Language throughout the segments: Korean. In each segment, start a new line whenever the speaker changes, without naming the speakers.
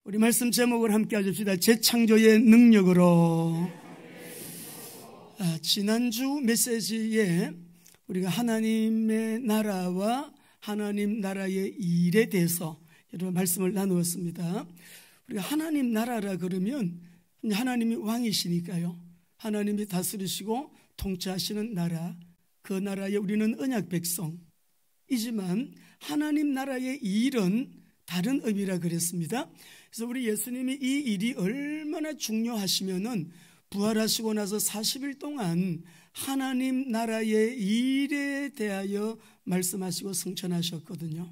우리 말씀 제목을 함께 하십시다. 재창조의 능력으로. 지난주 메시지에 우리가 하나님의 나라와 하나님 나라의 일에 대해서 여러분 말씀을 나누었습니다. 우리가 하나님 나라라 그러면 하나님이 왕이시니까요, 하나님이 다스리시고 통치하시는 나라, 그 나라에 우리는 언약 백성이지만 하나님 나라의 일은 다른 의미라 그랬습니다. 그래서 우리 예수님이 이 일이 얼마나 중요하시면은 부활하시고 나서 40일 동안 하나님 나라의 일에 대하여 말씀하시고 성천하셨거든요.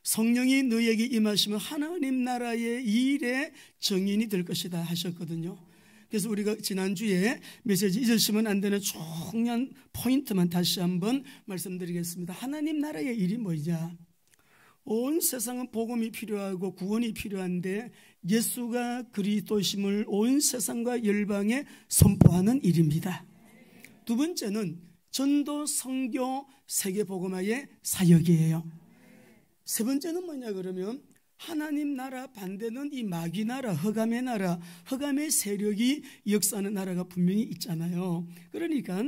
성령이 너에게 임하시면 하나님 나라의 일의 증인이 될 것이다 하셨거든요. 그래서 우리가 지난주에 메시지 잊으시면 안 되는 중요한 포인트만 다시 한번 말씀드리겠습니다. 하나님 나라의 일이 뭐냐? 온 세상은 복음이 필요하고 구원이 필요한데 예수가 그리스도심을 온 세상과 열방에 선포하는 일입니다. 두 번째는 전도, 선교, 세계복음화의 사역이에요. 세 번째는 뭐냐 그러면 하나님 나라 반대는 이 마귀 나라, 흑암의 나라, 흑암의 세력이 역사하는 나라가 분명히 있잖아요. 그러니까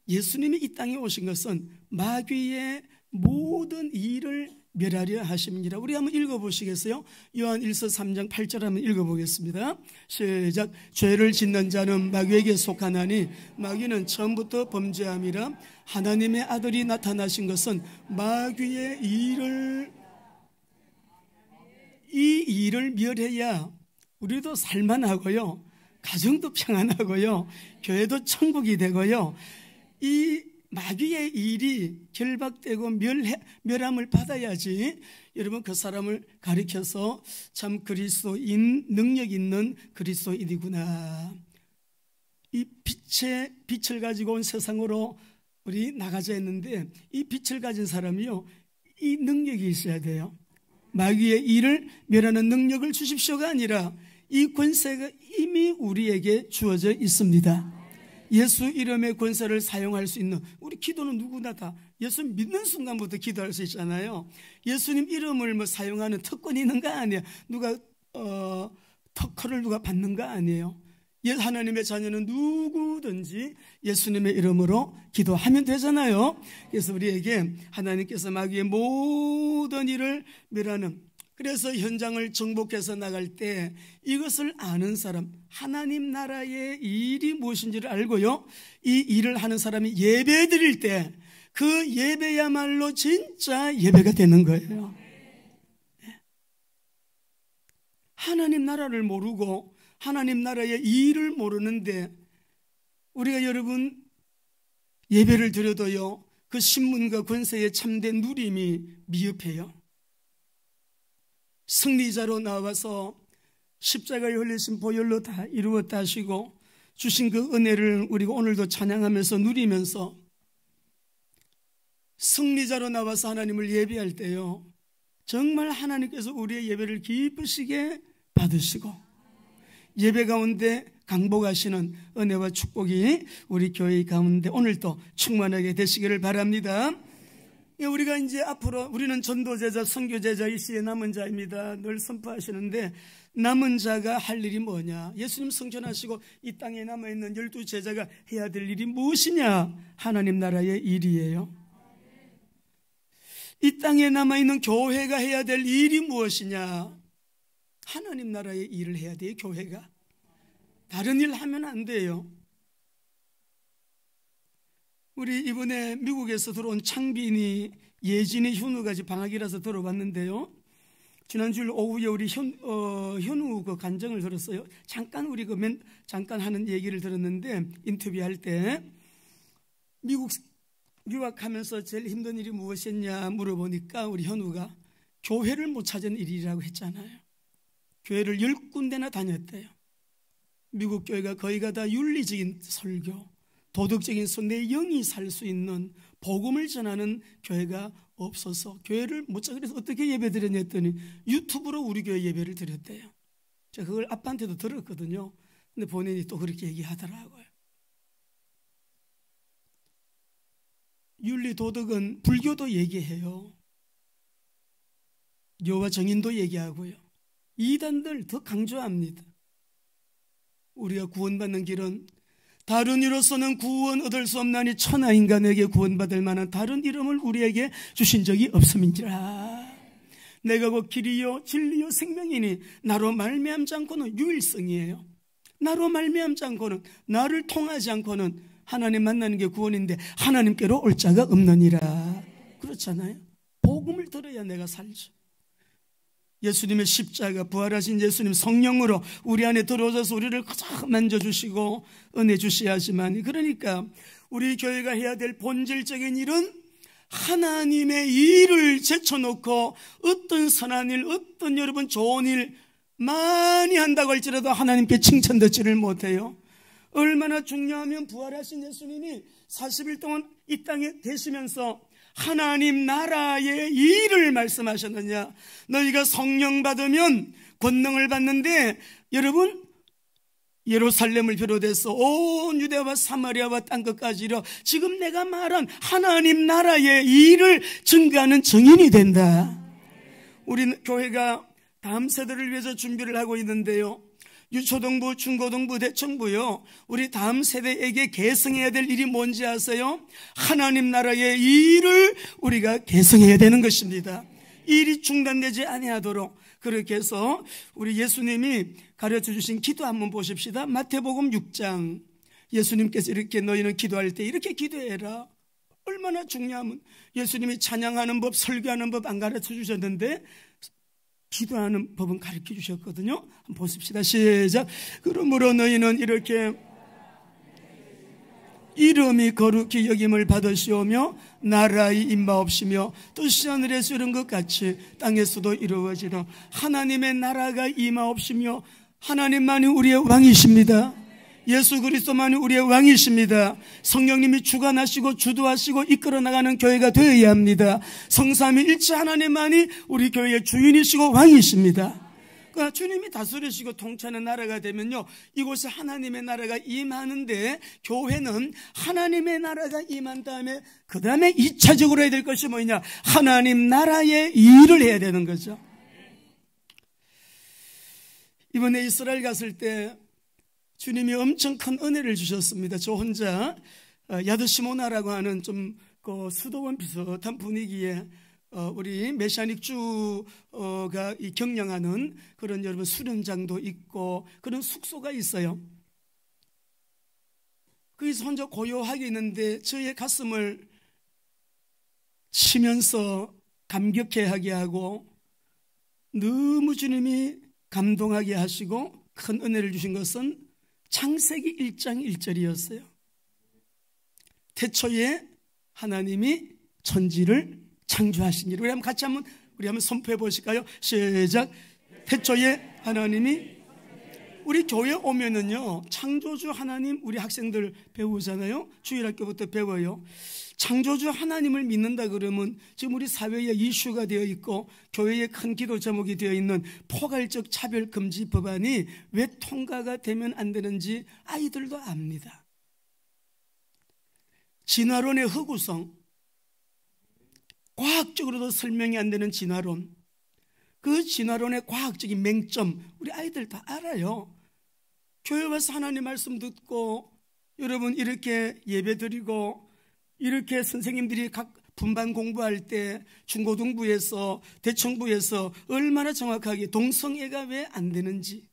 예수님이 이 땅에 오신 것은 마귀의 모든 일을 멸하려 하십니다. 우리 한번 읽어보시겠어요? 요한 1서 3장 8절 한번 읽어보겠습니다. 시작. 죄를 짓는 자는 마귀에게 속하나니 마귀는 처음부터 범죄함이라. 하나님의 아들이 나타나신 것은 마귀의 이 일을 멸해야 우리도 살만하고요, 가정도 평안하고요, 교회도 천국이 되고요, 이 마귀의 일이 결박되고 멸함을 받아야지 여러분 그 사람을 가리켜서 참 그리스도인, 능력 있는 그리스도인이구나, 이 빛을 가지고 온 세상으로 우리 나가자 했는데 이 빛을 가진 사람이요, 이 능력이 있어야 돼요. 마귀의 일을 멸하는 능력을 주십시오가 아니라 이 권세가 이미 우리에게 주어져 있습니다. 예수 이름의 권세를 사용할 수 있는, 우리 기도는 누구나 다 예수 믿는 순간부터 기도할 수 있잖아요. 예수님 이름을 사용하는 특권이 있는가 아니에요. 누가 특허를 누가 받는가 아니에요. 하나님의 자녀는 누구든지 예수님의 이름으로 기도하면 되잖아요. 그래서 우리에게 하나님께서 마귀의 모든 일을 멸하는, 그래서 현장을 정복해서 나갈 때 이것을 아는 사람, 하나님 나라의 일이 무엇인지를 알고요, 이 일을 하는 사람이 예배 드릴 때 그 예배야말로 진짜 예배가 되는 거예요. 하나님 나라를 모르고 하나님 나라의 일을 모르는데 우리가 여러분 예배를 드려도요, 그 신문과 권세의 참된 누림이 미흡해요. 승리자로 나와서 십자가에 흘리신 보혈로 다 이루었다 하시고 주신 그 은혜를 우리가 오늘도 찬양하면서 누리면서 승리자로 나와서 하나님을 예배할 때요, 정말 하나님께서 우리의 예배를 기쁘시게 받으시고 예배 가운데 강복하시는 은혜와 축복이 우리 교회 가운데 오늘도 충만하게 되시기를 바랍니다. 우리가 이제 앞으로 우리는 전도제자, 선교제자, 이 시의 남은 자입니다. 늘 선포하시는데 남은 자가 할 일이 뭐냐? 예수님 성천하시고 이 땅에 남아있는 12제자가 해야 될 일이 무엇이냐? 하나님 나라의 일이에요. 이 땅에 남아있는 교회가 해야 될 일이 무엇이냐? 하나님 나라의 일을 해야 돼요. 교회가 다른 일 하면 안 돼요. 우리 이번에 미국에서 들어온 창빈이, 예진이, 현우가 방학이라서 들어봤는데요, 지난주 오후에 우리 현우 그 간증을 들었어요. 잠깐 우리 잠깐 하는 얘기를 들었는데, 인터뷰할 때 미국 유학하면서 제일 힘든 일이 무엇이었냐 물어보니까 우리 현우가 교회를 못 찾은 일이라고 했잖아요. 교회를 10군데나 다녔대요. 미국 교회가 거의가 다 윤리적인 설교, 도덕적인 내 영이 살 수 있는 복음을 전하는 교회가 없어서 교회를 못 찾아. 그래서 어떻게 예배 드렸냐 했더니 유튜브로 우리 교회 예배를 드렸대요. 제가 그걸 아빠한테도 들었거든요. 근데 본인이 또 그렇게 얘기하더라고요. 윤리 도덕은 불교도 얘기해요. 묘와 정인도 얘기하고요, 이단들 더 강조합니다. 우리가 구원받는 길은 다른 이로서는 구원 얻을 수 없나니 천하 인간에게 구원받을 만한 다른 이름을 우리에게 주신 적이 없음인지라. 내가 곧 길이요 진리요 생명이니 나로 말미암지 않고는 유일성이에요. 나로 말미암지 않고는, 나를 통하지 않고는 하나님 만나는 게 구원인데 하나님께로 올 자가 없느니라. 그렇잖아요. 복음을 들어야 내가 살죠. 예수님의 십자가, 부활하신 예수님 성령으로 우리 안에 들어오셔서 우리를 가장 만져주시고 은혜 주셔야지만, 그러니까 우리 교회가 해야 될 본질적인 일은 하나님의 일을 제쳐놓고 어떤 선한 일, 어떤 여러분 좋은 일 많이 한다고 할지라도 하나님께 칭찬 듣지를 못해요. 얼마나 중요하면 부활하신 예수님이 40일 동안 이 땅에 계시면서 하나님 나라의 일을 말씀하셨느냐. 너희가 성령 받으면 권능을 받는데, 여러분 예루살렘을 비롯해서 온 유대와 사마리아와 땅끝까지 이르러 지금 내가 말한 하나님 나라의 일을 증거하는 증인이 된다. 우리 교회가 다음 세대를 위해서 준비를 하고 있는데요, 유초등부, 중고등부, 대청부요, 우리 다음 세대에게 계승해야 될 일이 뭔지 아세요? 하나님 나라의 일을 우리가 계승해야 되는 것입니다. 일이 중단되지 아니하도록. 그렇게 해서 우리 예수님이 가르쳐 주신 기도 한번 보십시다. 마태복음 6장. 예수님께서 이렇게 너희는 기도할 때 이렇게 기도해라. 얼마나 중요하면, 예수님이 찬양하는 법, 설교하는 법 안 가르쳐 주셨는데 기도하는 법은 가르쳐 주셨거든요. 한번 보십시다. 시작. 그러므로 너희는 이렇게 이름이 거룩히 여김을 받으시오며 나라의 임하옵시며 뜻이 하늘에서 이룬 것 같이 땅에서도 이루어지라. 하나님의 나라가 임하옵시며, 하나님만이 우리의 왕이십니다. 예수 그리스도만이 우리의 왕이십니다. 성령님이 주관하시고 주도하시고 이끌어 나가는 교회가 되어야 합니다. 성삼위일체 하나님만이 우리 교회의 주인이시고 왕이십니다. 그러니까 주님이 다스리시고 통치하는 나라가 되면요, 이곳에 하나님의 나라가 임하는데, 교회는 하나님의 나라가 임한 다음에 그 다음에 2차적으로 해야 될 것이 뭐냐, 하나님 나라의 일을 해야 되는 거죠. 이번에 이스라엘 갔을 때 주님이 엄청 큰 은혜를 주셨습니다. 저 혼자 야드시모나라고 하는 좀 그 수도원 비슷한 분위기에 우리 메시아닉 주가 경영하는 그런 여러분 수련장도 있고 그런 숙소가 있어요. 거기서 혼자 고요하게 있는데 저의 가슴을 치면서 감격해하게 하고 너무 주님이 감동하게 하시고 큰 은혜를 주신 것은 창세기 1장 1절이었어요. 태초에 하나님이 천지를 창조하신 일. 우리 한번 선포해 보실까요? 시작. 태초에 하나님이. 우리 교회 오면은요, 창조주 하나님 우리 학생들 배우잖아요. 주일학교부터 배워요. 창조주 하나님을 믿는다 그러면 지금 우리 사회에 이슈가 되어 있고 교회에 큰 기도 제목이 되어 있는 포괄적 차별 금지 법안이 왜 통과가 되면 안 되는지 아이들도 압니다. 진화론의 허구성, 과학적으로도 설명이 안 되는 진화론, 그 진화론의 과학적인 맹점 우리 아이들 다 알아요. 교회 와서 하나님 말씀 듣고 여러분 이렇게 예배드리고 이렇게 선생님들이 각 분반 공부할 때 중고등부에서 대청부에서 얼마나 정확하게 동성애가 왜 안 되는지,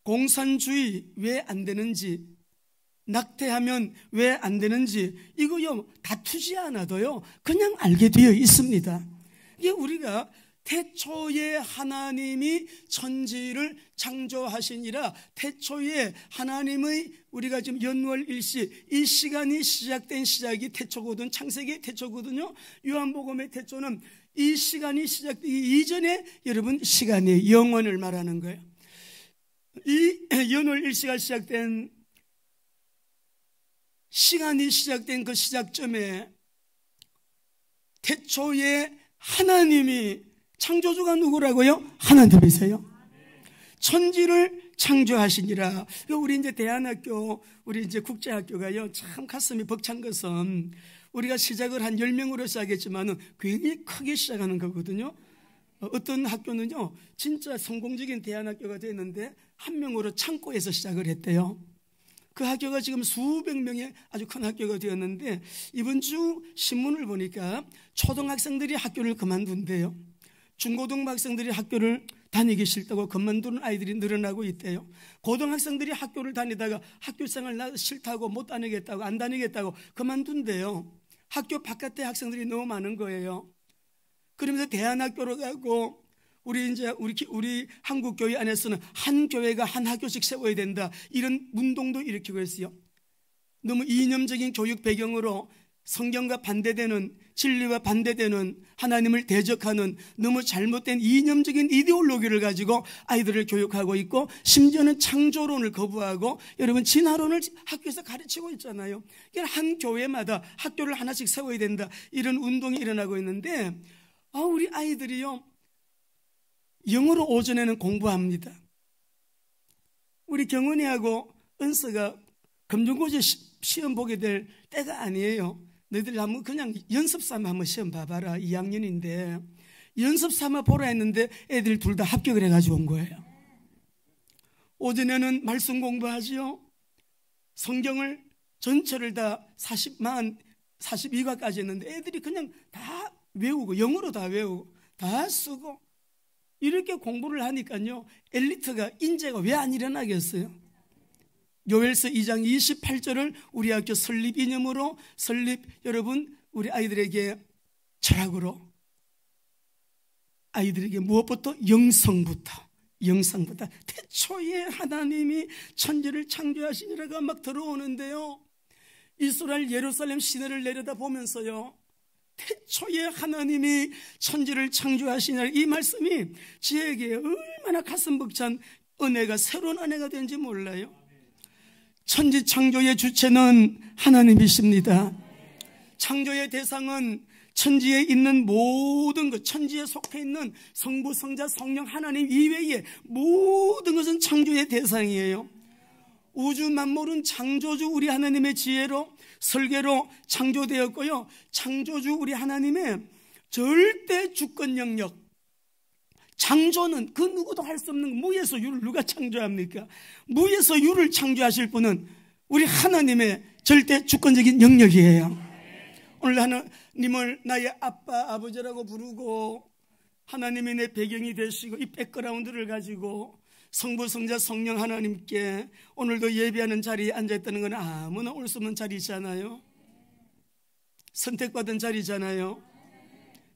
공산주의 왜 안 되는지, 낙태하면 왜 안 되는지 이거요 다투지 않아도요 그냥 알게 되어 있습니다. 이게 우리가 태초에 하나님이 천지를 창조하시니라, 태초에 하나님의 우리가 지금 연월일시 이 시간이 시작된 시작이 태초거든, 창세기의 태초거든요. 요한복음의 태초는 이 시간이 시작되기 이전에 여러분 시간의 영원을 말하는 거예요. 이 연월일시가 시작된 시간이 시작된 그 시작점에 태초에 하나님이, 창조주가 누구라고요? 하나님이세요. 천지를 창조하시니라. 우리 이제 대안학교, 우리 이제 국제학교가요, 참 가슴이 벅찬 것은 우리가 시작을 한 10명으로 시작했지만은 굉장히 크게 시작하는 거거든요. 어떤 학교는요 진짜 성공적인 대안학교가 됐는데 한 명으로 창고에서 시작을 했대요. 그 학교가 지금 수백 명의 아주 큰 학교가 되었는데 이번 주 신문을 보니까 초등학생들이 학교를 그만둔대요. 중고등학생들이 학교를 다니기 싫다고 그만두는 아이들이 늘어나고 있대요. 고등학생들이 학교를 다니다가 학교생활 싫다고 못 다니겠다고 안 다니겠다고 그만둔대요. 학교 바깥에 학생들이 너무 많은 거예요. 그러면서 대안학교로 가고 우리 한국 교회 안에서는 한 교회가 한 학교씩 세워야 된다 이런 운동도 일으키고 있어요. 너무 이념적인 교육 배경으로 성경과 반대되는 진리와 반대되는 하나님을 대적하는 너무 잘못된 이념적인 이데올로기를 가지고 아이들을 교육하고 있고 심지어는 창조론을 거부하고 여러분 진화론을 학교에서 가르치고 있잖아요. 한 교회마다 학교를 하나씩 세워야 된다 이런 운동이 일어나고 있는데 우리 아이들이요 영어로 오전에는 공부합니다. 우리 경은이하고 은서가 검정고시 시험 보게 될 때가 아니에요. 너희들 한번 그냥 연습 삼아 한번 시험 봐봐라. 2학년인데 연습 삼아 보라 했는데 애들 둘 다 합격을 해가지고 온 거예요. 오전에는 말씀 공부하지요. 성경을 전체를 다 42과까지 했는데 애들이 그냥 다 외우고 영어로 다 외우고 다 쓰고 이렇게 공부를 하니까요 엘리트가 인재가 왜 안 일어나겠어요? 요엘서 2장 28절을 우리 학교 설립 이념으로 여러분 우리 아이들에게 철학으로 아이들에게 무엇부터 영성부터 태초에 하나님이 천지를 창조하시니라가 막 들어오는데요 이스라엘 예루살렘 시내를 내려다 보면서요 태초에 하나님이 천지를 창조하시니라 이 말씀이 저에게 얼마나 가슴 벅찬 은혜가 새로운 은혜가 된지 몰라요. 천지 창조의 주체는 하나님이십니다. 창조의 대상은 천지에 있는 모든 것, 천지에 속해 있는 성부, 성자, 성령 하나님 이외의 모든 것은 창조의 대상이에요. 우주 만물은 창조주 우리 하나님의 지혜로 설계로 창조되었고요. 창조주 우리 하나님의 절대 주권 영역. 창조는 그 누구도 할 수 없는 무에서 유를 누가 창조합니까? 무에서 유를 창조하실 분은 우리 하나님의 절대 주권적인 영역이에요. 오늘 하나님을 나의 아빠, 아버지라고 부르고 하나님이 내 배경이 되시고 이 백그라운드를 가지고 성부, 성자, 성령 하나님께 오늘도 예배하는 자리에 앉아있다는 건 아무나 올 수 없는 자리잖아요. 선택받은 자리잖아요.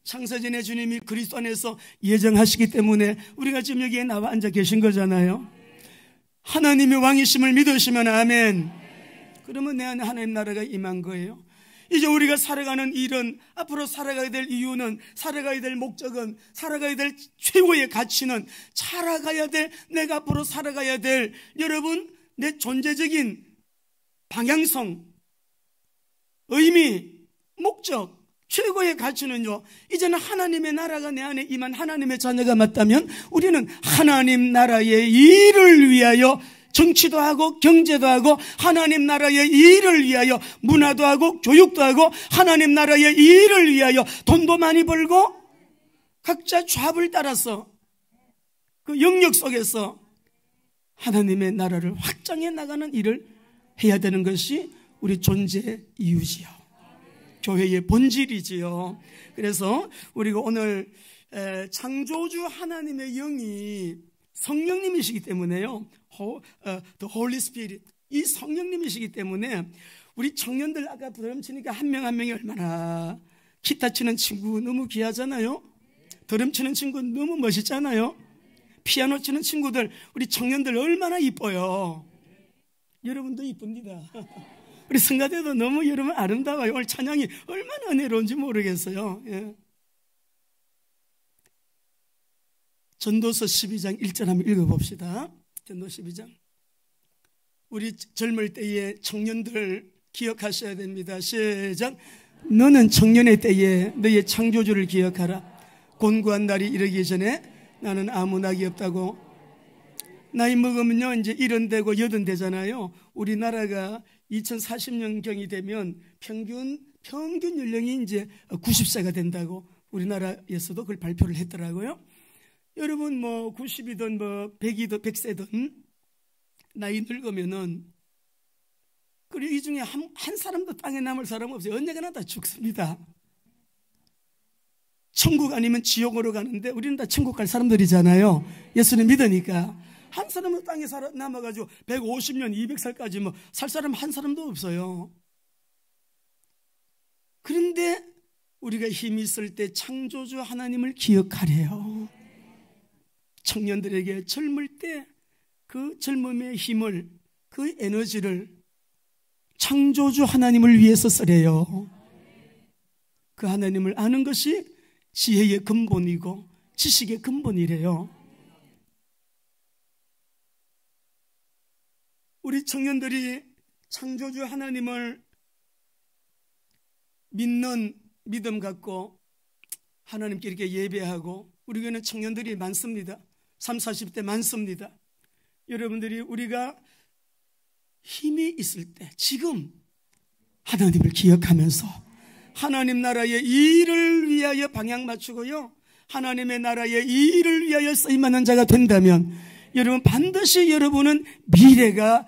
창세전에 주님이 그리스도 안에서 예정하시기 때문에 우리가 지금 여기에 나와 앉아 계신 거잖아요. 하나님의 왕이심을 믿으시면 아멘. 그러면 내 안에 하나님 나라가 임한 거예요. 이제 우리가 살아가는 일은 앞으로 살아가야 될 이유는 살아가야 될 목적은 살아가야 될 최고의 가치는 살아가야 될 내가 앞으로 살아가야 될 여러분 내 존재적인 방향성 의미 목적 최고의 가치는요 이제는 하나님의 나라가 내 안에 임한 하나님의 자녀가 맞다면 우리는 하나님 나라의 일을 위하여 정치도 하고 경제도 하고 하나님 나라의 일을 위하여 문화도 하고 교육도 하고 하나님 나라의 일을 위하여 돈도 많이 벌고 각자 좌불 따라서 그 영역 속에서 하나님의 나라를 확장해 나가는 일을 해야 되는 것이 우리 존재 이유지요. 교회의 본질이지요. 그래서 우리가 오늘 창조주 하나님의 영이 성령님이시기 때문에요. The Holy Spirit 이 성령님이시기 때문에 우리 청년들 아까 드럼 치니까 한 명 한 명이 얼마나 기타 치는 친구 너무 귀하잖아요. 드럼 치는 친구 너무 멋있잖아요. 피아노 치는 친구들 우리 청년들 얼마나 이뻐요. 여러분도 이쁩니다. 우리 성가대도 너무 여러분 아름다워요. 오늘 찬양이 얼마나 은혜로운지 모르겠어요. 예. 전도서 12장 1절 한번 읽어봅시다. 전도 12장. 우리 젊을 때의 청년들 기억하셔야 됩니다. 시작. 너는 청년의 때에 너의 창조주를 기억하라. 곤고한 날이 이르기 전에 나는 아무 낙이 없다고. 나이 먹으면요 이제 70되고 80되잖아요. 우리나라가 2040년경이 되면 평균 연령이 이제 90세가 된다고 우리나라에서도 그걸 발표를 했더라고요. 여러분 뭐 90이든 뭐 100이든 100세든 나이 늙으면은 그리고 이 중에 한 사람도 땅에 남을 사람 없어요. 언젠가나 다 죽습니다. 천국 아니면 지옥으로 가는데 우리는 다 천국 갈 사람들이잖아요. 예수님 믿으니까. 한 사람은 땅에 남아가지고 150년, 200살까지 뭐 살 사람 한 사람도 없어요. 그런데 우리가 힘이 있을 때 창조주 하나님을 기억하래요. 청년들에게 젊을 때 그 젊음의 힘을, 그 에너지를 창조주 하나님을 위해서 쓰래요. 그 하나님을 아는 것이 지혜의 근본이고 지식의 근본이래요. 우리 청년들이 창조주 하나님을 믿는 믿음 갖고 하나님께 이렇게 예배하고, 우리 교회는 청년들이 많습니다. 30, 40대 많습니다. 여러분들이 우리가 힘이 있을 때 지금 하나님을 기억하면서 하나님 나라의 일을 위하여 방향 맞추고요, 하나님의 나라의 일을 위하여 쓰임받는 자가 된다면 여러분 반드시 여러분은 미래가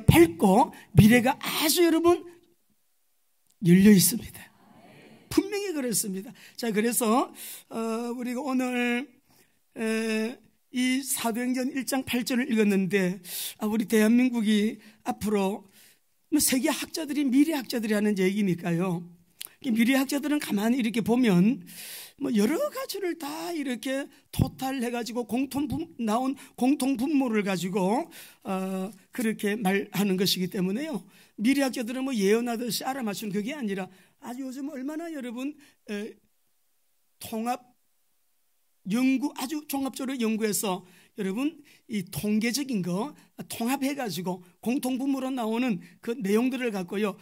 밝고 미래가 아주 여러분 열려 있습니다. 분명히 그렇습니다. 자, 그래서 우리가 오늘 이 사도행전 1장 8절을 읽었는데, 우리 대한민국이 앞으로 세계 학자들이 미래학자들이 하는 얘기니까요. 미래학자들은 가만히 이렇게 보면 뭐 여러 가지를 다 이렇게 토탈해가지고 나온 공통분모를 가지고 그렇게 말하는 것이기 때문에요. 미래학자들은 뭐 예언하듯이 알아맞추는 그게 아니라 아주 요즘 얼마나 여러분 통합 연구, 아주 종합적으로 연구해서 여러분 이 통계적인 거 통합해가지고 공통분모로 나오는 그 내용들을 갖고요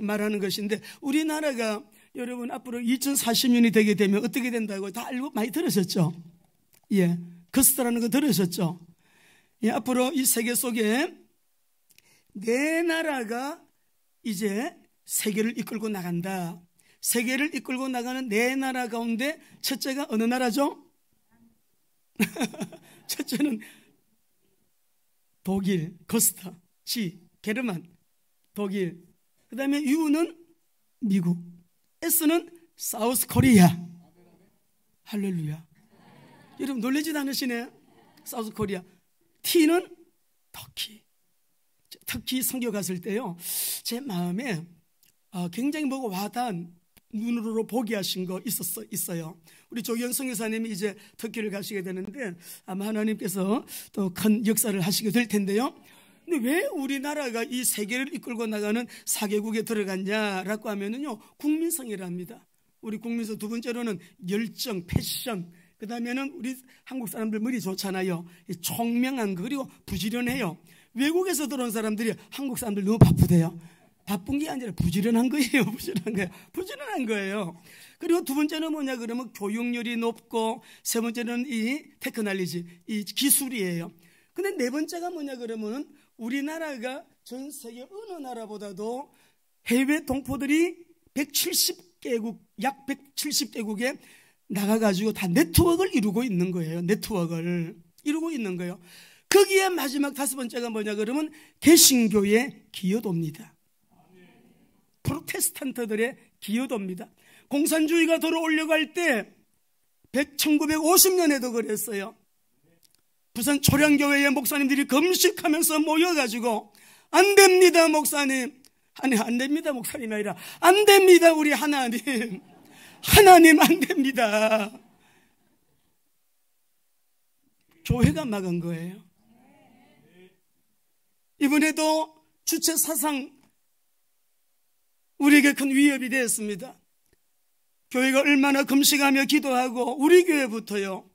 말하는 것인데, 우리나라가 여러분 앞으로 2040년이 되게 되면 어떻게 된다고 다 알고 많이 들으셨죠? 예, 거스트라는 거 들으셨죠? 예, 앞으로 이 세계 속에 네 나라가 이제 세계를 이끌고 나간다. 세계를 이끌고 나가는 네 나라 가운데 첫째가 어느 나라죠? 첫째는 독일, 거스트, 게르만, 독일. 그 다음에 U는 미국, S는 사우스 코리아. 할렐루야. 여러분 놀라지도 않으시네. 사우스 코리아. T는 터키 선교 갔을 때요, 제 마음에 굉장히 뭐가 와닿은, 눈으로 보게 하신 거 있어요. 우리 조현성 여사님이 이제 터키를 가시게 되는데 아마 하나님께서 또 큰 역사를 하시게 될 텐데요. 근데 왜 우리나라가 이 세계를 이끌고 나가는 4개국에 들어갔냐라고 하면은요, 국민성이랍니다. 우리 국민성. 두 번째로는 열정, 패션. 그 다음에는 우리 한국 사람들 머리 좋잖아요. 총명한 거, 그리고 부지런해요. 외국에서 들어온 사람들이 한국 사람들 너무 바쁘대요. 바쁜 게 아니라 부지런한 거예요. 부지런한 거예요. 그리고 두 번째는 뭐냐 그러면 교육열이 높고, 세 번째는 이 테크놀로지, 이 기술이에요. 근데 네 번째가 뭐냐 그러면은 우리나라가 전 세계 어느 나라보다도 해외 동포들이 170개국, 약 170개국에 나가가지고 다 네트워크를 이루고 있는 거예요. 네트워크를 이루고 있는 거예요. 거기에 마지막 다섯 번째가 뭐냐 그러면 개신교의 기여도입니다. 프로테스탄트들의 기여도입니다. 공산주의가 들어오려고 할 때 1950년에도 그랬어요. 부산 초량교회의 목사님들이 금식하면서 모여가지고 안 됩니다 목사님, 아니 안 됩니다 목사님이 아니라 안 됩니다 우리 하나님 안 됩니다. 교회가 막은 거예요. 이번에도 주체 사상 우리에게 큰 위협이 되었습니다. 교회가 얼마나 금식하며 기도하고, 우리 교회부터요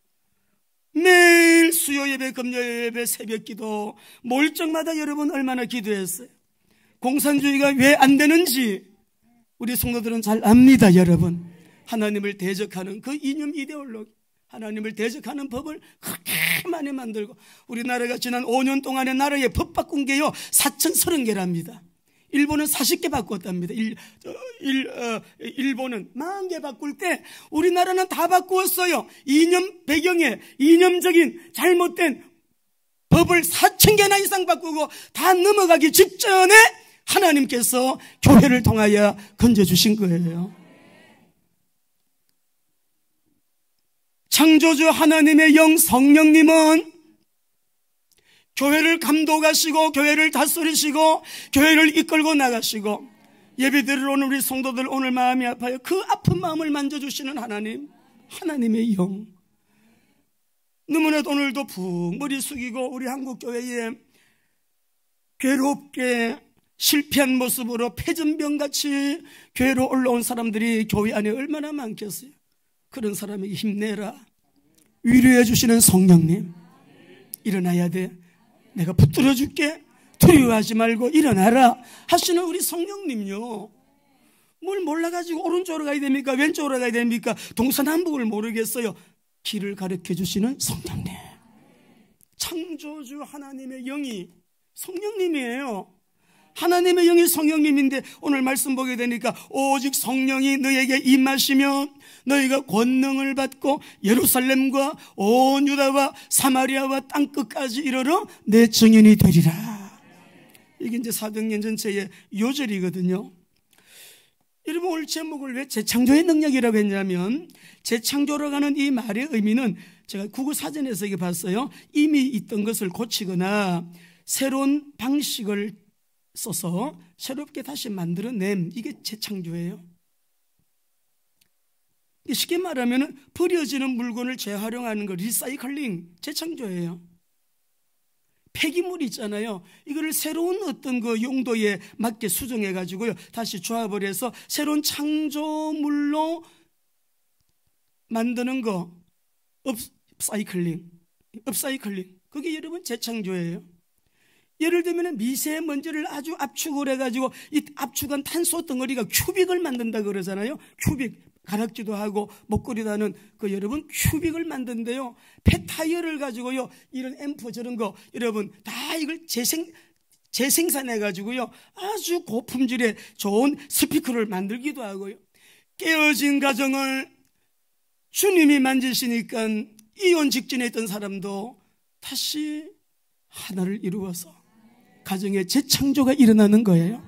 매일 수요 예배, 금요 예배, 새벽 기도, 몰정마다 여러분 얼마나 기도했어요. 공산주의가 왜 안 되는지 우리 성도들은 잘 압니다. 여러분, 하나님을 대적하는 그 이념 이데올로기, 하나님을 대적하는 법을 그렇게 많이 만들고, 우리나라가 지난 5년 동안의 나라의 법 바꾼 게요 4,030개랍니다. 일본은 40개 바꾸었답니다. 일본은 40개 바꿀 때 우리나라는 다 바꾸었어요. 이념 배경에 이념적인 잘못된 법을 4,000개나 이상 바꾸고 다 넘어가기 직전에 하나님께서 교회를 통하여 건져주신 거예요. 창조주 하나님의 영 성령님은 교회를 감독하시고 교회를 다스리시고 교회를 이끌고 나가시고, 예배드리러 오는 우리 성도들 오늘 마음이 아파요. 그 아픈 마음을 만져주시는 하나님, 하나님의 영. 너무나도 오늘도 푹 머리 숙이고 우리 한국교회에 괴롭게 실패한 모습으로 패전병같이 교회로 올라온 사람들이 교회 안에 얼마나 많겠어요. 그런 사람에게 힘내라, 위로해 주시는 성령님, 일어나야 돼, 내가 붙들어 줄게, 두려워하지 말고 일어나라 하시는 우리 성령님요. 뭘 몰라가지고 오른쪽으로 가야 됩니까? 왼쪽으로 가야 됩니까? 동서남북을 모르겠어요. 길을 가르쳐 주시는 성령님. 창조주 하나님의 영이 성령님이에요. 하나님의 영이 성령님인데 오늘 말씀 보게 되니까 오직 성령이 너에게 임하시면 너희가 권능을 받고 예루살렘과 온 유다와 사마리아와 땅끝까지 이르러 내 증인이 되리라. 이게 이제 사도행전 전체의 요절이거든요. 여러분, 오늘 제목을 왜 재창조의 능력이라고 했냐면, 재창조라고 하는 이 말의 의미는 제가 국어사전에서 이게 봤어요. 이미 있던 것을 고치거나 새로운 방식을 써서 새롭게 다시 만들어냄, 이게 재창조예요. 쉽게 말하면 버려지는 물건을 재활용하는 거, 리사이클링, 재창조예요. 폐기물 있잖아요. 이거를 새로운 어떤 그 용도에 맞게 수정해 가지고요, 다시 조합을 해서 새로운 창조물로 만드는 거, 업사이클링. 그게 여러분 재창조예요. 예를 들면 미세먼지를 아주 압축을 해가지고 이 압축한 탄소 덩어리가 큐빅을 만든다 그러잖아요. 큐빅, 가락지도 하고 목걸이도 하는 그 여러분 큐빅을 만든대요. 폐타이어를 가지고요, 이런 앰프 저런 거 여러분 다 이걸 재생산해가지고요 아주 고품질의 좋은 스피커를 만들기도 하고요. 깨어진 가정을 주님이 만지시니까 이혼 직전에 있던 사람도 다시 하나를 이루어서 가정에 재창조가 일어나는 거예요.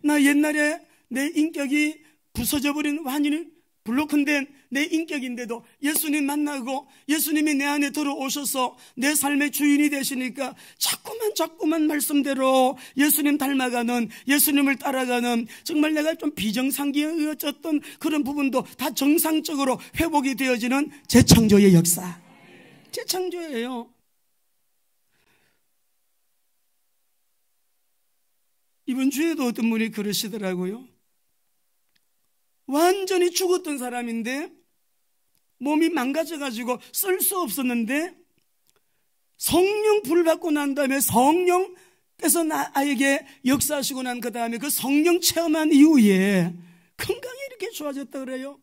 나 옛날에 내 인격이 부서져버린, 완전히 블로크된 내 인격인데도 예수님 만나고 예수님이 내 안에 들어오셔서 내 삶의 주인이 되시니까 자꾸만 말씀대로 예수님 닮아가는, 예수님을 따라가는, 정말 내가 좀 비정상기였던 그런 부분도 다 정상적으로 회복이 되어지는 재창조의 역사. 재창조예요. 이번 주에도 어떤 분이 그러시더라고요. 완전히 죽었던 사람인데 몸이 망가져가지고 쓸 수 없었는데 성령 불 받고 난 다음에 성령께서 나에게 역사하시고 난 그 다음에 그 성령 체험한 이후에 건강이 이렇게 좋아졌다 그래요.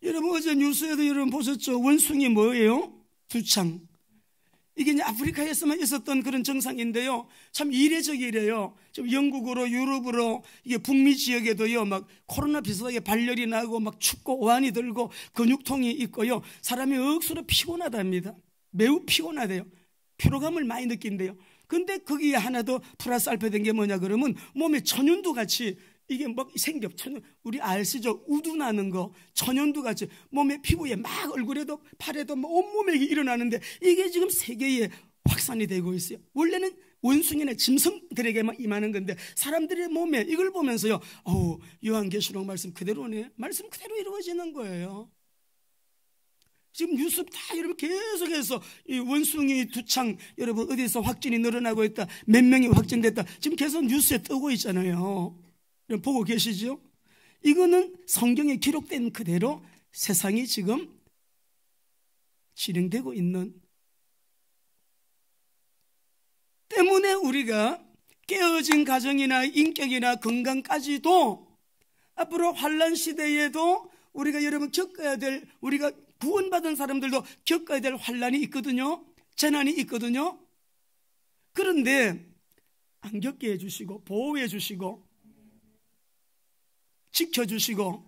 여러분 어제 뉴스에도 여러분 보셨죠? 원숭이 뭐예요? 두창. 이게 이제 아프리카에서만 있었던 그런 증상인데요, 참 이례적이래요. 좀 영국으로 유럽으로 이게 북미 지역에도요 막 코로나 비슷하게 발열이 나고 막 춥고 오한이 들고 근육통이 있고요, 사람이 억수로 피곤하답니다. 매우 피곤하대요. 피로감을 많이 느낀대요. 근데 거기에 하나 더 플러스 알파 된 게 뭐냐 그러면 몸에 천연두 같이 이게 뭐 생겨, 우리 아시죠? 우두 나는 거, 천연두 같이 몸에 피부에 막 얼굴에도 팔에도 뭐 온몸에 일어나는데 이게 지금 세계에 확산이 되고 있어요. 원래는 원숭이나 짐승들에게만 임하는 건데 사람들의 몸에 이걸 보면서요, 요한계시록 말씀 그대로네, 말씀 그대로 이루어지는 거예요. 지금 뉴스 다 여러분 계속해서 이 원숭이 두창 여러분 어디서 확진이 늘어나고 있다, 몇 명이 확진됐다, 지금 계속 뉴스에 뜨고 있잖아요. 보고 계시죠? 이거는 성경에 기록된 그대로 세상이 지금 진행되고 있는 때문에 우리가 깨어진 가정이나 인격이나 건강까지도 앞으로 환난 시대에도 우리가 여러분 겪어야 될, 우리가 구원받은 사람들도 겪어야 될 환난이 있거든요. 재난이 있거든요. 그런데 안 겪게 해주시고 보호해 주시고 지켜주시고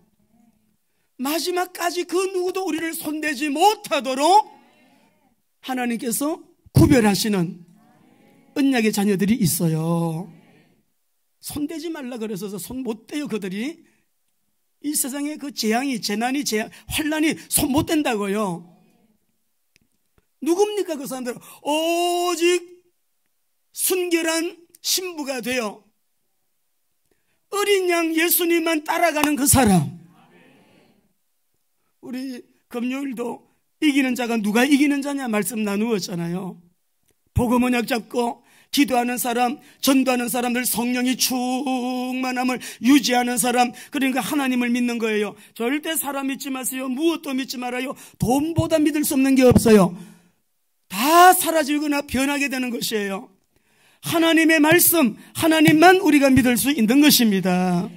마지막까지 그 누구도 우리를 손대지 못하도록 하나님께서 구별하시는 언약의 자녀들이 있어요. 손대지 말라 그래서 손 못 대요. 그들이 이 세상에 그 재앙이, 재난이, 환란이 손 못 댄다고요. 누굽니까? 그 사람들은 오직 순결한 신부가 되어 어린 양 예수님만 따라가는 그 사람. 우리 금요일도 이기는 자가 누가 이기는 자냐 말씀 나누었잖아요. 복음 언약 잡고 기도하는 사람, 전도하는 사람들, 성령이 충만함을 유지하는 사람, 그러니까 하나님을 믿는 거예요. 절대 사람 믿지 마세요. 무엇도 믿지 말아요. 돈보다 믿을 수 없는 게 없어요. 다 사라지거나 변하게 되는 것이에요. 하나님의 말씀, 하나님만 우리가 믿을 수 있는 것입니다.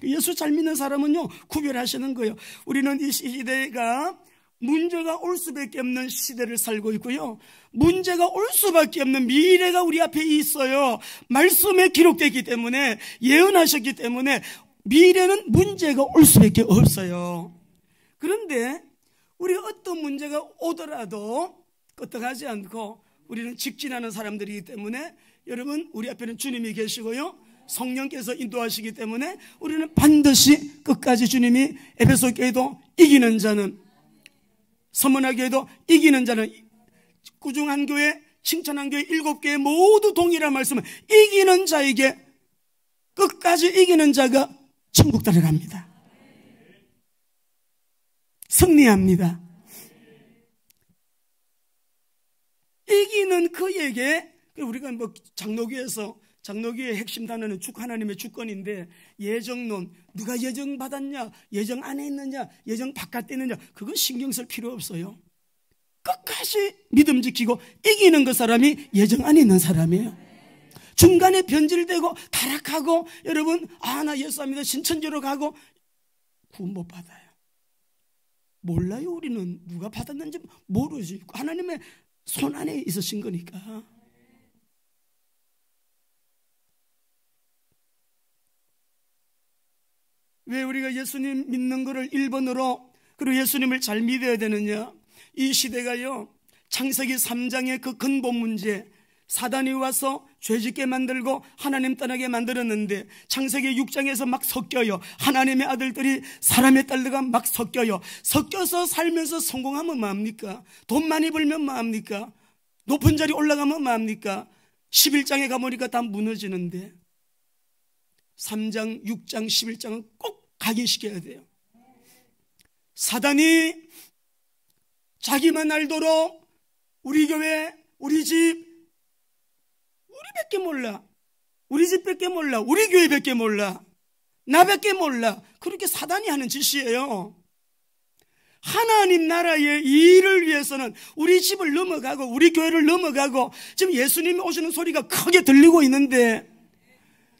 예수 잘 믿는 사람은요, 구별하시는 거예요. 우리는 이 시대가 문제가 올 수밖에 없는 시대를 살고 있고요, 문제가 올 수밖에 없는 미래가 우리 앞에 있어요. 말씀에 기록되기 때문에, 예언하셨기 때문에 미래는 문제가 올 수밖에 없어요. 그런데 우리가 어떤 문제가 오더라도 끄떡하지 않고 우리는 직진하는 사람들이기 때문에, 여러분, 우리 앞에는 주님이 계시고요, 성령께서 인도하시기 때문에 우리는 반드시 끝까지 주님이 에베소 교회도 이기는 자는, 서문화 교회도 이기는 자는, 꾸중한 교회, 칭찬한 교회 7교회 모두 동일한 말씀은 이기는 자에게, 끝까지 이기는 자가 천국 들어갑니다. 승리합니다. 이기는 그에게, 우리가 뭐 장로교의 핵심 단어는 하나님의 주권인데, 예정론, 누가 예정 받았냐, 예정 안에 있느냐, 예정 바깥에 있느냐, 그건 신경 쓸 필요 없어요. 끝까지 믿음 지키고 이기는 그 사람이 예정 안에 있는 사람이에요. 중간에 변질되고 타락하고, 여러분, 나 예수합니다, 신천지로 가고, 구원 못 받아요. 몰라요. 우리는 누가 받았는지 모르지. 하나님의 손 안에 있으신 거니까. 왜 우리가 예수님 믿는 거를 1번으로, 그리고 예수님을 잘 믿어야 되느냐? 이 시대가요, 창세기 3장의 그 근본 문제, 사단이 와서 죄짓게 만들고 하나님 떠나게 만들었는데, 창세기 6장에서 막 섞여요. 하나님의 아들들이 사람의 딸들과 막 섞여요. 섞여서 살면서 성공하면 뭐합니까? 돈 많이 벌면 뭐합니까? 높은 자리 올라가면 뭐합니까? 11장에 가보니까 다 무너지는데, 3장, 6장, 11장은 꼭 각인시켜야 돼요. 사단이 자기만 알도록 우리 교회, 우리 집, 우리밖에 몰라, 우리 집밖에 몰라, 우리 교회밖에 몰라, 나밖에 몰라, 그렇게 사단이 하는 짓이에요. 하나님 나라의 일을 위해서는 우리 집을 넘어가고 우리 교회를 넘어가고, 지금 예수님이 오시는 소리가 크게 들리고 있는데,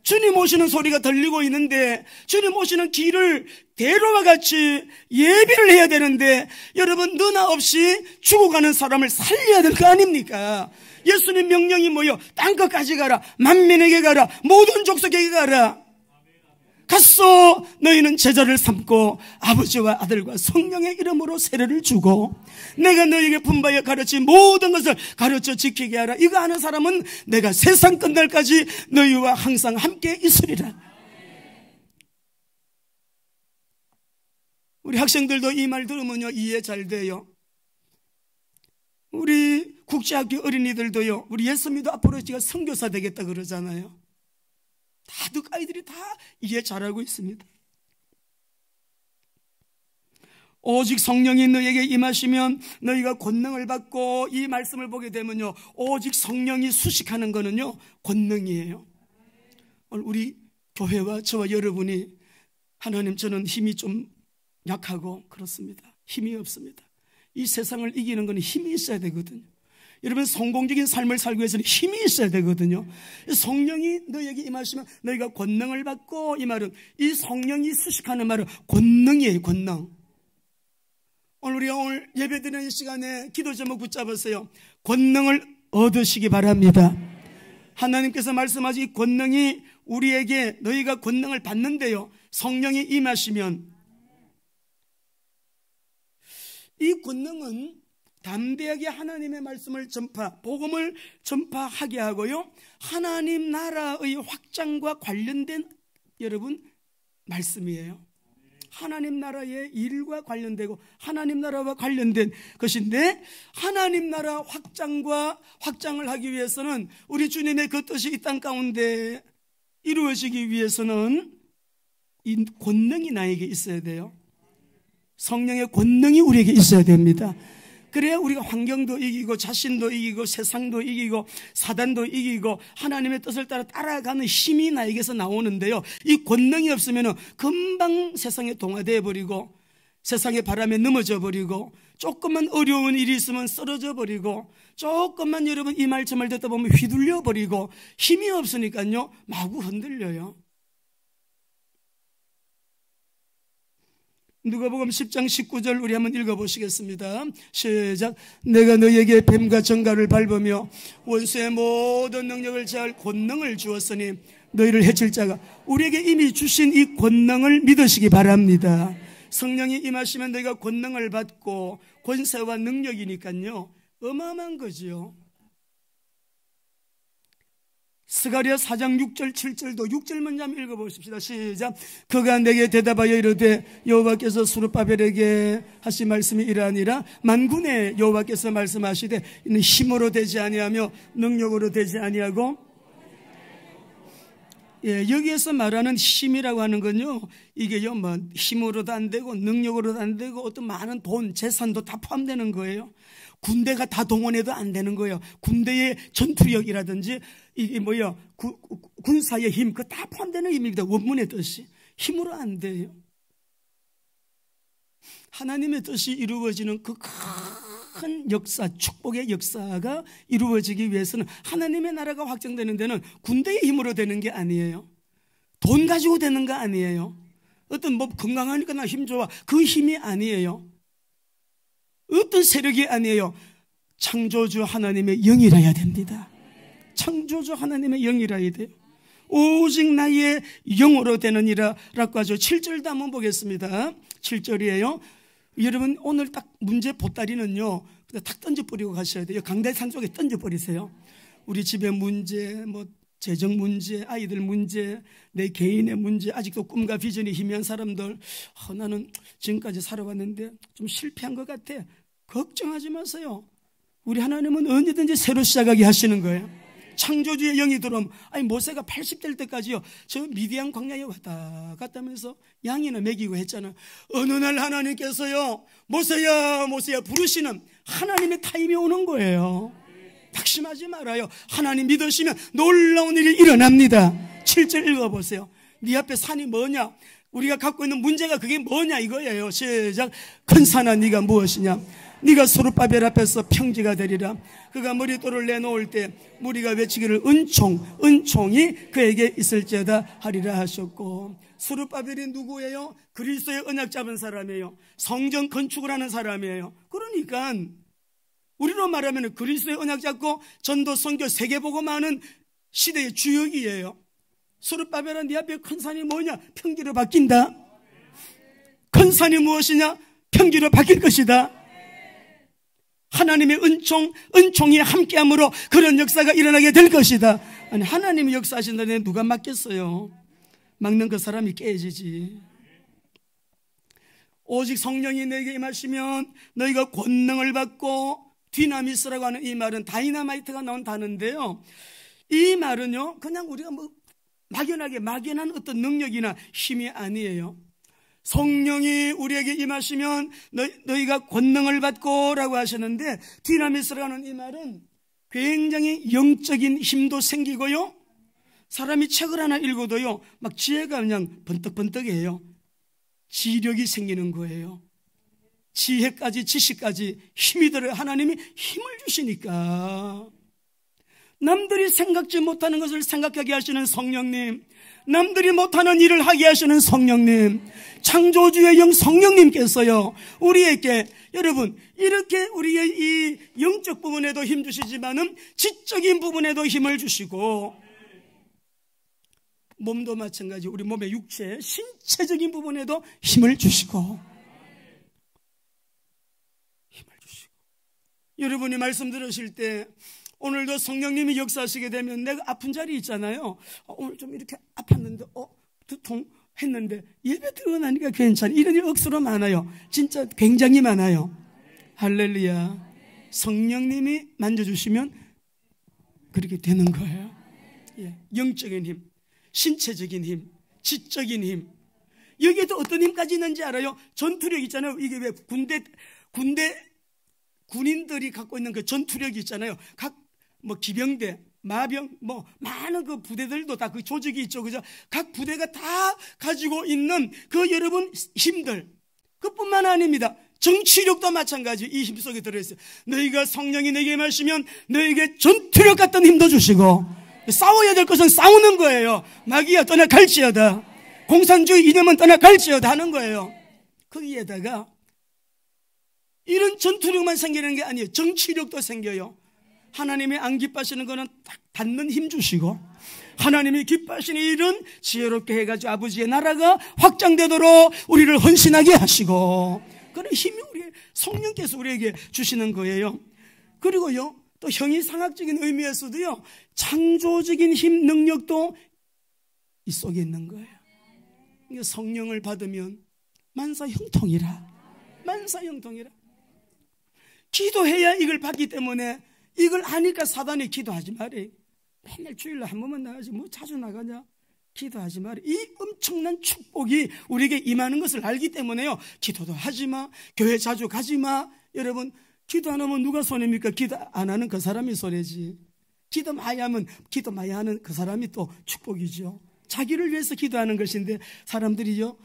주님 오시는 소리가 들리고 있는데, 주님 오시는 길을 대로와 같이 예비를 해야 되는데, 여러분, 너나 없이 죽어가는 사람을 살려야 될 거 아닙니까? 예수님 명령이 뭐요? 땅끝까지 가라, 만민에게 가라, 모든 족속에게 가라. 갔어. 너희는 제자를 삼고 아버지와 아들과 성령의 이름으로 세례를 주고 내가 너희에게 분바에 가르친 모든 것을 가르쳐 지키게 하라. 이거 하는 사람은 내가 세상 끝날까지 너희와 항상 함께 있으리라. 우리 학생들도 이 말 들으면요, 이해 잘 돼요. 우리 국제학교 어린이들도요, 우리 예수님도 앞으로 제가 선교사 되겠다 그러잖아요. 다들 아이들이 다 이해 잘하고 있습니다. 오직 성령이 너희에게 임하시면 너희가 권능을 받고, 이 말씀을 보게 되면요, 오직 성령이 수식하는 거는요, 권능이에요. 오늘 우리 교회와 저와 여러분이, 하나님, 저는 힘이 좀 약하고 그렇습니다. 힘이 없습니다. 이 세상을 이기는 건 힘이 있어야 되거든요. 여러분, 성공적인 삶을 살기 위해서는 힘이 있어야 되거든요. 성령이 너희에게 임하시면 너희가 권능을 받고, 이 말은, 이 성령이 수식하는 말은 권능이에요. 권능. 오늘 예배드리는 시간에 기도 제목 붙잡았어요. 권능을 얻으시기 바랍니다. 하나님께서 말씀하신 이 권능이 우리에게, 너희가 권능을 받는데요, 성령이 임하시면 이 권능은 담대하게 하나님의 말씀을 복음을 전파하게 하고요, 하나님 나라의 확장과 관련된 여러분 말씀이에요. 하나님 나라의 일과 관련되고 하나님 나라와 관련된 것인데, 하나님 나라 확장을 하기 위해서는, 우리 주님의 그 뜻이 이 땅 가운데 이루어지기 위해서는 이 권능이 나에게 있어야 돼요. 성령의 권능이 우리에게 있어야 됩니다. 그래야 우리가 환경도 이기고 자신도 이기고 세상도 이기고 사단도 이기고 하나님의 뜻을 따라 따라가는 힘이 나에게서 나오는데요, 이 권능이 없으면 금방 세상에 동화되어 버리고 세상의 바람에 넘어져 버리고, 조금만 어려운 일이 있으면 쓰러져 버리고, 조금만 여러분 이 말 저 말 듣다 보면 휘둘려 버리고, 힘이 없으니까요 마구 흔들려요. 누가복음 10장 19절 우리 한번 읽어보시겠습니다. 시작. 내가 너희에게 뱀과 정갈을 밟으며 원수의 모든 능력을 제할 권능을 주었으니 너희를 해칠 자가, 우리에게 이미 주신 이 권능을 믿으시기 바랍니다. 성령이 임하시면 너희가 권능을 받고, 권세와 능력이니까요 어마어마한 거지요. 스가랴 4장 6절 7절도 6절 먼저 한번 읽어보십시다. 시작. 그가 내게 대답하여 이르되 여호와께서 스룹바벨에게 하신 말씀이 이러하니라. 만군의 여호와께서 말씀하시되 이는 힘으로 되지 아니하며 능력으로 되지 아니하고, 여기에서 말하는 힘이라고 하는 건요, 이게요 뭐 힘으로도 안 되고 능력으로도 안 되고 어떤 많은 돈 재산도 다 포함되는 거예요. 군대가 다 동원해도 안 되는 거예요. 군대의 전투력이라든지 이게 군사의 힘, 그거 다 포함되는 힘입니다. 원문의 뜻이. 힘으로 안 돼요. 하나님의 뜻이 이루어지는 그 큰 역사, 축복의 역사가 이루어지기 위해서는, 하나님의 나라가 확장되는 데는 군대의 힘으로 되는 게 아니에요. 돈 가지고 되는 거 아니에요. 어떤 건강하니까 나 힘 좋아, 그 힘이 아니에요. 어떤 세력이 아니에요. 창조주 하나님의 영이라야 됩니다. 창조주 하나님의 영이라야 돼요. 오직 나의 영으로 되느니라 라고 하죠. 7절도 한번 보겠습니다. 7절이에요. 여러분 오늘 딱 문제 보따리는요 탁 던져버리고 가셔야 돼요. 강대상 쪽에 던져버리세요. 우리 집의 문제, 재정 문제, 아이들 문제, 내 개인의 문제, 아직도 꿈과 비전이 희미한 사람들, 나는 지금까지 살아왔는데 좀 실패한 것 같아. 걱정하지 마세요. 우리 하나님은 언제든지 새로 시작하게 하시는 거예요. 창조주의 영이 들어오면, 모세가 80될 때까지요 저 미디안 광야에 왔다 갔다 하면서 양이나 먹이고 했잖아. 어느 날 하나님께서요 모세야 모세야 부르시는 하나님의 타임이 오는 거예요. 낙심하지 말아요. 하나님 믿으시면 놀라운 일이 일어납니다. 7절 읽어보세요. 네 앞에 산이 뭐냐, 우리가 갖고 있는 문제가 그게 뭐냐 이거예요. 시작. 큰 산아 네가 무엇이냐, 네가 스룹바벨 앞에서 평지가 되리라. 그가 머릿돌을 내놓을 때 무리가 외치기를 은총이 그에게 있을지어다 하리라 하셨고, 스룹바벨이 누구예요? 그리스도의 언약 잡은 사람이에요. 성전 건축을 하는 사람이에요. 그러니까 우리로 말하면 그리스도의 언약 잡고 전도 선교 세계복음하는 시대의 주역이에요. 스룹바벨아 네 앞에 큰 산이 뭐냐? 평지로 바뀐다. 큰 산이 무엇이냐? 평지로 바뀔 것이다. 하나님의 은총이 함께함으로 그런 역사가 일어나게 될 것이다. 아니 하나님이 역사하신다는데 누가 맡겠어요? 막는 그 사람이 깨지지. 오직 성령이 너에게 임하시면 너희가 권능을 받고, 디나미스라고 하는 이 말은 다이나마이트가 나온 단어인데요, 이 말은요 그냥 우리가 막연한 어떤 능력이나 힘이 아니에요. 성령이 우리에게 임하시면 너희가 권능을 받고 라고 하셨는데, 디나미스라는 이 말은 굉장히 영적인 힘도 생기고요, 사람이 책을 하나 읽어도요 막 지혜가 그냥 번뜩번뜩해요. 지력이 생기는 거예요. 지혜까지 지식까지 힘이 들어요. 하나님이 힘을 주시니까. 남들이 생각지 못하는 것을 생각하게 하시는 성령님, 남들이 못하는 일을 하게 하시는 성령님, 창조주의 영 성령님께서요 우리에게, 여러분 이렇게 우리의 이 영적 부분에도 힘 주시지만은 지적인 부분에도 힘을 주시고, 몸도 마찬가지 우리 몸의 육체, 신체적인 부분에도 힘을 주시고 여러분이 말씀 들으실 때 오늘도 성령님이 역사하시게 되면 내가 아픈 자리 있잖아요. 오늘 좀 이렇게 아팠는데 두통 했는데 예배 들어가 나니까 괜찮아. 이런 일 억수로 많아요. 진짜 굉장히 많아요. 할렐루야. 성령님이 만져주시면 그렇게 되는 거예요. 예. 영적인 힘, 신체적인 힘, 지적인 힘. 여기에도 어떤 힘까지 있는지 알아요? 전투력 있잖아요. 이게 왜 군인들이 갖고 있는 그 전투력이 있잖아요. 각 기병대, 마병, 많은 그 부대들도 다 그 조직이 있죠. 그죠? 각 부대가 다 가지고 있는 그 여러분 힘들. 그뿐만 아닙니다. 정치력도 마찬가지 이 힘 속에 들어있어요. 너희가 성령이 내게 마시면 너희에게 전투력 같은 힘도 주시고 싸워야 될 것은 싸우는 거예요. 마귀야 떠나갈지어다. 공산주의 이념은 떠나갈지어다 하는 거예요. 거기에다가 이런 전투력만 생기는 게 아니에요. 정치력도 생겨요. 하나님이 안 기뻐하시는 거는 딱 받는 힘 주시고 하나님이 기뻐하시는 일은 지혜롭게 해가지고 아버지의 나라가 확장되도록 우리를 헌신하게 하시고 그런 힘이 우리 성령께서 우리에게 주시는 거예요. 그리고요 또 형이상학적인 의미에서도요 창조적인 힘 능력도 이 속에 있는 거예요. 그러니까 성령을 받으면 만사형통이라. 기도해야 이걸 받기 때문에 이걸 아니까 사단이 기도하지 말래. 맨날 주일날 한 번만 나가지 자주 나가냐. 기도하지 말래. 이 엄청난 축복이 우리에게 임하는 것을 알기 때문에요 기도도 하지마, 교회 자주 가지마. 여러분 기도 안 하면 누가 손해입니까? 기도 안 하는 그 사람이 손해지. 기도 많이 하면 기도 많이 하는 그 사람이 또 축복이죠. 자기를 위해서 기도하는 것인데 사람들이요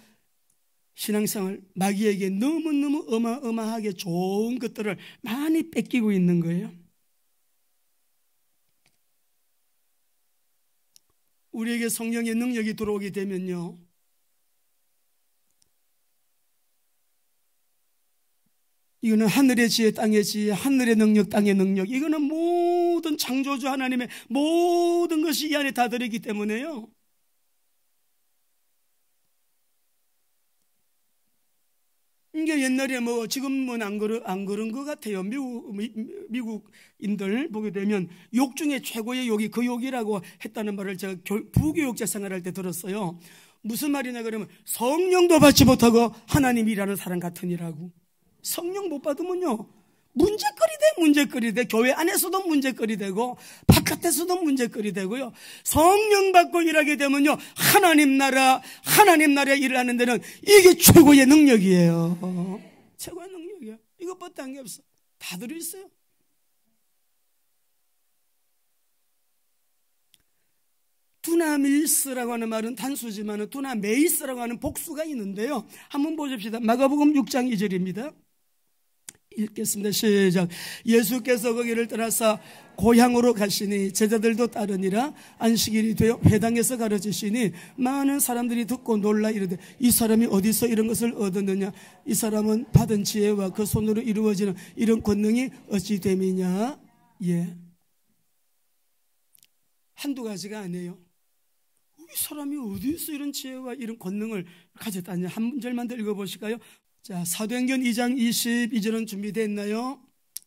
신앙생활 마귀에게 너무너무 어마어마하게 좋은 것들을 많이 뺏기고 있는 거예요. 우리에게 성령의 능력이 들어오게 되면요 이거는 하늘의 지혜 땅의 지혜, 하늘의 능력 땅의 능력, 이거는 모든 창조주 하나님의 모든 것이 이 안에 다 들어있기 때문에요 이게 옛날에 지금은 안 그런 것 같아요. 미국인들 보게 되면 욕 중에 최고의 욕이 그 욕이라고 했다는 말을 제가 부교육자 생활할 때 들었어요. 무슨 말이냐 그러면 성령도 받지 못하고 하나님이라는 사람 같으니라고. 성령 못 받으면요 문제거리 돼. 교회 안에서도 문제거리 되고 바깥에서도 문제거리 되고요. 성령 받고 일하게 되면요 하나님 나라의 일을 하는 데는 이게 최고의 능력이에요. 최고의 능력이에요. 이것밖에 한 게 없어. 다 들어있어요. 두나밀스라고 하는 말은 단수지만 두나메이스라고 하는 복수가 있는데요 한번 보십시다. 마가복음 6장 2절입니다 읽겠습니다. 시작. 예수께서 거기를 떠나서 고향으로 가시니 제자들도 따르니라. 안식일이 되어 회당에서 가르치시니 많은 사람들이 듣고 놀라 이르되 이 사람이 어디서 이런 것을 얻었느냐. 이 사람은 받은 지혜와 그 손으로 이루어지는 이런 권능이 어찌 됨이냐. 예, 한두 가지가 아니에요. 이 사람이 어디서 이런 지혜와 이런 권능을 가졌다냐. 한 절만 더 읽어보실까요? 자, 사도행전 2장 22절은 준비됐나요?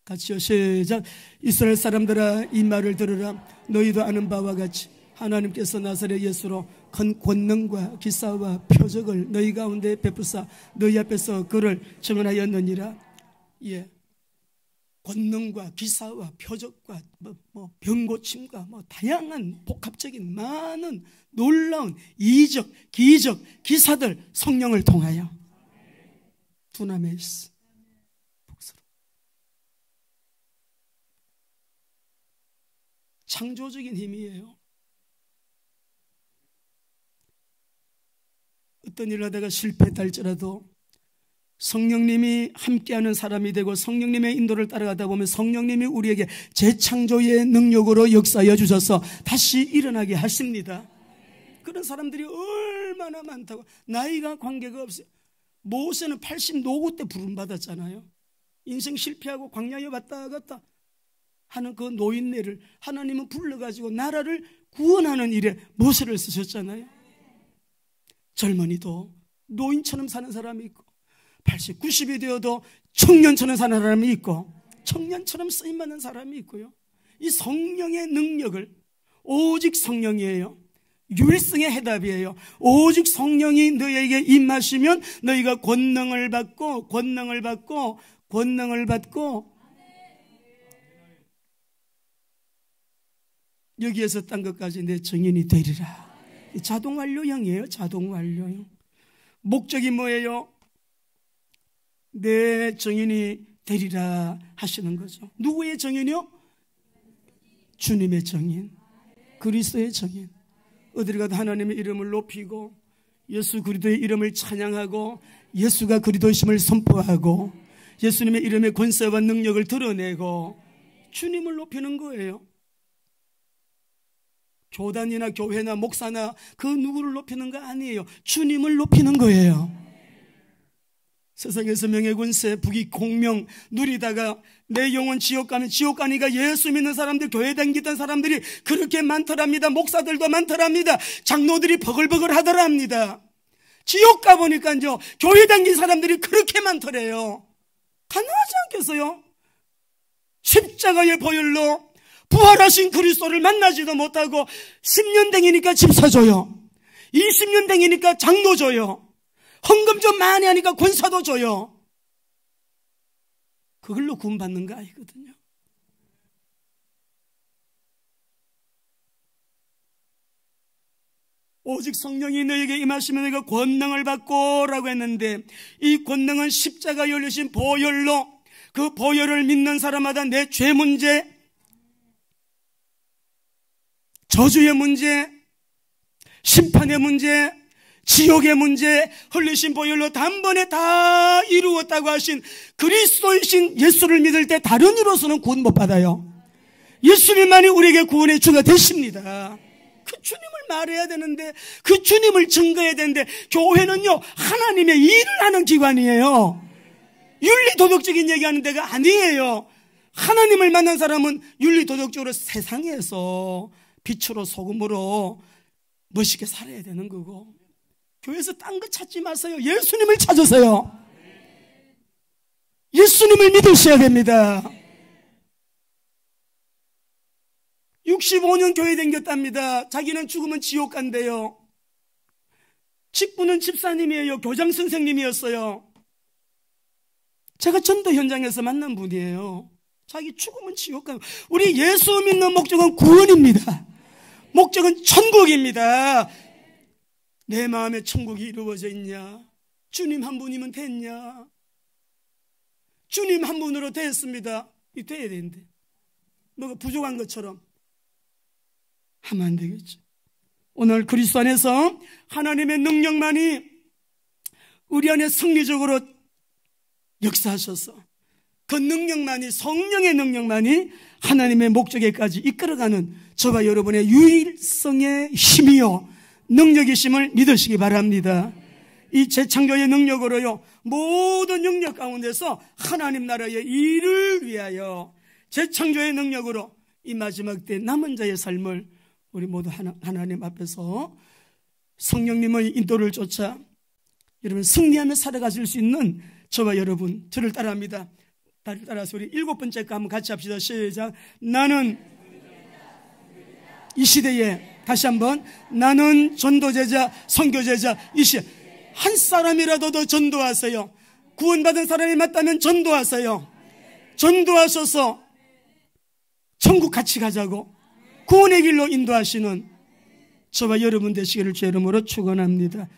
같이요. 시작. 이스라엘 사람들아 이 말을 들으라. 너희도 아는 바와 같이 하나님께서 나사렛 예수로 큰 권능과 기사와 표적을 너희 가운데 베푸사 너희 앞에서 그를 증언하였느니라. 예, 권능과 기사와 표적과 병고침과 다양한 복합적인 많은 놀라운 이적, 기적, 기사들 성령을 통하여 두나메이스 복수로 창조적인 힘이에요. 어떤 일을 하다가 실패했다 할지라도 성령님이 함께하는 사람이 되고 성령님의 인도를 따라가다 보면 성령님이 우리에게 재창조의 능력으로 역사하여 주셔서 다시 일어나게 하십니다. 그런 사람들이 얼마나 많다고. 나이가 관계가 없어요. 모세는 80 노구 때 부름받았잖아요. 인생 실패하고 광야에 왔다 갔다 하는 그 노인네를 하나님은 불러가지고 나라를 구원하는 일에 모세를 쓰셨잖아요. 젊은이도 노인처럼 사는 사람이 있고 80, 90이 되어도 청년처럼 사는 사람이 있고 청년처럼 쓰임받는 사람이 있고요. 이 성령의 능력을 오직 성령이에요. 유일성의 해답이에요. 오직 성령이 너에게 임하시면 너희가 권능을 받고 여기에서 딴 것까지 내 증인이 되리라. 자동완료형이에요. 자동완료형. 목적이 뭐예요? 내 증인이 되리라 하시는 거죠. 누구의 증인이요? 주님의 증인, 그리스도의 증인. 어디를 가도 하나님의 이름을 높이고 예수 그리스도의 이름을 찬양하고 예수가 그리스도심을 선포하고 예수님의 이름의 권세와 능력을 드러내고 주님을 높이는 거예요. 교단이나 교회나 목사나 그 누구를 높이는 거 아니에요. 주님을 높이는 거예요. 세상에서 명예권세, 부귀, 공명 누리다가 내 영혼 지옥 가면 지옥 가니까 예수 믿는 사람들, 교회 다니던 사람들이 그렇게 많더랍니다. 목사들도 많더랍니다. 장로들이 버글버글 하더랍니다. 지옥 가보니까요, 교회 다닌 사람들이 그렇게 많더래요. 가능하지 않겠어요? 십자가의 보혈로 부활하신 그리스도를 만나지도 못하고 10년 댕이니까 집사 줘요. 20년 댕이니까 장로 줘요. 헌금 좀 많이 하니까 권사도 줘요. 그걸로 구원받는 거 아니거든요. 오직 성령이 너에게 임하시면 너희가 권능을 받고 라고 했는데 이 권능은 십자가 열리신 보혈로 그 보혈을 믿는 사람마다 내 죄 문제, 저주의 문제, 심판의 문제, 지옥의 문제 흘리신 보혈로 단번에 다 이루었다고 하신 그리스도이신 예수를 믿을 때 다른 이로서는 구원 못 받아요. 예수님만이 우리에게 구원의 주가 되십니다. 그 주님을 말해야 되는데 그 주님을 증거해야 되는데 교회는요 하나님의 일을 하는 기관이에요. 윤리도덕적인 얘기하는 데가 아니에요. 하나님을 만난 사람은 윤리도덕적으로 세상에서 빛으로 소금으로 멋있게 살아야 되는 거고 교회에서 딴 거 찾지 마세요. 예수님을 찾으세요. 예수님을 믿으셔야 됩니다. 65년 교회 다녔답니다. 자기는 죽으면 지옥 간대요. 직분은 집사님이에요. 교장 선생님이었어요. 제가 전도 현장에서 만난 분이에요. 자기 죽으면 지옥 가요. 우리 예수 믿는 목적은 구원입니다. 목적은 천국입니다. 내 마음에 천국이 이루어져 있냐? 주님 한 분이면 됐냐? 주님 한 분으로 됐습니다. 이 돼야 되는데 뭐가 부족한 것처럼 하면 안 되겠죠. 오늘 그리스도 안에서 하나님의 능력만이 우리 안에 성리적으로 역사하셔서 그 능력만이, 성령의 능력만이 하나님의 목적에까지 이끌어가는 저와 여러분의 유일성의 힘이요 능력이심을 믿으시기 바랍니다. 이 재창조의 능력으로요 모든 영역 가운데서 하나님 나라의 일을 위하여 재창조의 능력으로 이 마지막 때 남은 자의 삶을 우리 모두 하나님 앞에서 성령님의 인도를 쫓아 여러분 승리하며 살아가실 수 있는 저와 여러분, 저를 따라합니다. 따라서 우리 7번째 거 한번 같이 합시다. 시작. 나는 이 시대에, 다시 한번, 나는 전도제자, 선교제자, 이 시대 한 사람이라도 더 전도하세요. 구원받은 사람이 맞다면 전도하세요. 전도하셔서 천국 같이 가자고 구원의 길로 인도하시는 저와 여러분 되시기를 주의 이름으로 축원합니다.